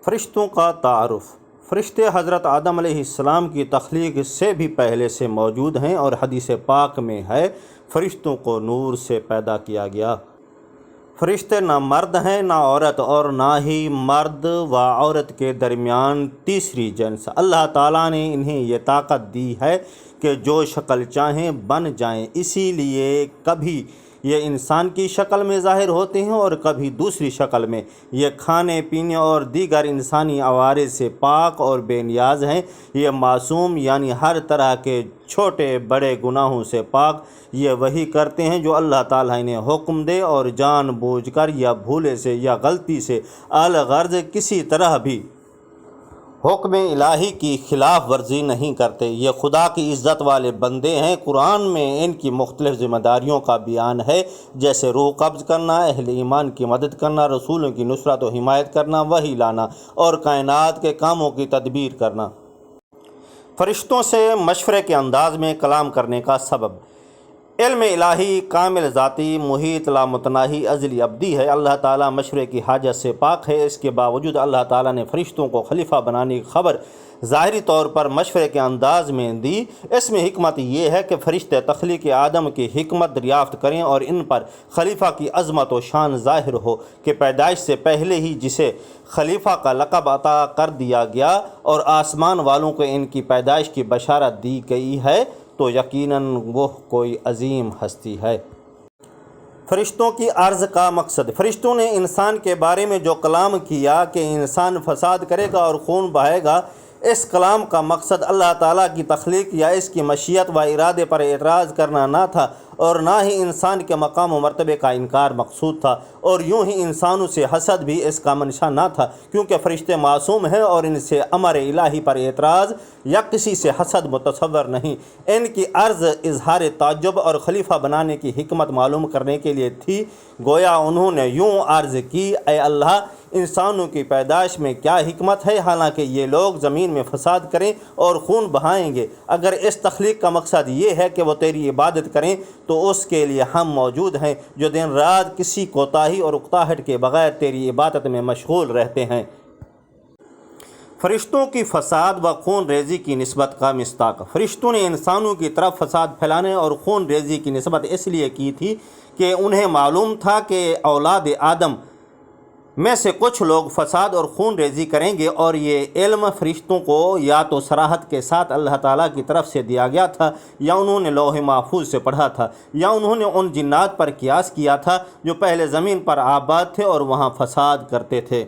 فرشتوں کا تعارف۔ فرشتے حضرت آدم علیہ السلام کی تخلیق سے بھی پہلے سے موجود ہیں اور حدیث پاک میں ہے فرشتوں کو نور سے پیدا کیا گیا۔ فرشتے نہ مرد ہیں نہ عورت، اور نہ ہی مرد و عورت کے درمیان تیسری جنس۔ اللہ تعالیٰ نے انہیں یہ طاقت دی ہے کہ جو شکل چاہیں بن جائیں، اسی لیے کبھی یہ انسان کی شکل میں ظاہر ہوتے ہیں اور کبھی دوسری شکل میں۔ یہ کھانے پینے اور دیگر انسانی عوارض سے پاک اور بے نیاز ہیں۔ یہ معصوم یعنی ہر طرح کے چھوٹے بڑے گناہوں سے پاک۔ یہ وہی کرتے ہیں جو اللہ تعالیٰ انہیں حکم دے، اور جان بوجھ کر یا بھولے سے یا غلطی سے الغرض کسی طرح بھی حکم الہی کی خلاف ورزی نہیں کرتے۔ یہ خدا کی عزت والے بندے ہیں۔ قرآن میں ان کی مختلف ذمہ داریوں کا بیان ہے، جیسے روح قبض کرنا، اہل ایمان کی مدد کرنا، رسولوں کی نصرت و حمایت کرنا، وحی لانا اور کائنات کے کاموں کی تدبیر کرنا۔ فرشتوں سے مشورے کے انداز میں کلام کرنے کا سبب۔ علم الہی کامل ذاتی، محیط، لامتناہی، ازلی، ابدی ہے۔ اللہ تعالیٰ مشورے کی حاجت سے پاک ہے۔ اس کے باوجود اللہ تعالیٰ نے فرشتوں کو خلیفہ بنانے کی خبر ظاہری طور پر مشورے کے انداز میں دی۔ اس میں حکمت یہ ہے کہ فرشتے تخلیق آدم کی حکمت دریافت کریں اور ان پر خلیفہ کی عظمت و شان ظاہر ہو کہ پیدائش سے پہلے ہی جسے خلیفہ کا لقب عطا کر دیا گیا اور آسمان والوں کو ان کی پیدائش کی بشارت دی گئی ہے، تو یقیناً وہ کوئی عظیم ہستی ہے۔ فرشتوں کی عرض کا مقصد۔ فرشتوں نے انسان کے بارے میں جو کلام کیا کہ انسان فساد کرے گا اور خون بہائے گا، اس کلام کا مقصد اللہ تعالیٰ کی تخلیق یا اس کی مشیت و ارادے پر اعتراض کرنا نہ تھا، اور نہ ہی انسان کے مقام و مرتبے کا انکار مقصود تھا، اور یوں ہی انسانوں سے حسد بھی اس کا منشا نہ تھا، کیونکہ فرشتے معصوم ہیں اور ان سے امر الہی پر اعتراض یا کسی سے حسد متصور نہیں۔ ان کی عرض اظہار تعجب اور خلیفہ بنانے کی حکمت معلوم کرنے کے لیے تھی۔ گویا انہوں نے یوں عرض کی: اے اللہ، انسانوں کی پیدائش میں کیا حکمت ہے، حالانکہ یہ لوگ زمین میں فساد کریں اور خون بہائیں گے؟ اگر اس تخلیق کا مقصد یہ ہے کہ وہ تیری عبادت کریں، تو اس کے لیے ہم موجود ہیں، جو دن رات کسی کوتاہی اور اکتاہٹ کے بغیر تیری عبادت میں مشغول رہتے ہیں۔ فرشتوں کی فساد و خون ریزی کی نسبت کا مصداق۔ فرشتوں نے انسانوں کی طرف فساد پھیلانے اور خون ریزی کی نسبت اس لیے کی تھی کہ انہیں معلوم تھا کہ اولاد آدم میں سے کچھ لوگ فساد اور خون ریزی کریں گے، اور یہ علم فرشتوں کو یا تو صراحت کے ساتھ اللہ تعالیٰ کی طرف سے دیا گیا تھا، یا انہوں نے لوح محفوظ سے پڑھا تھا، یا انہوں نے ان جنات پر قیاس کیا تھا جو پہلے زمین پر آباد تھے اور وہاں فساد کرتے تھے۔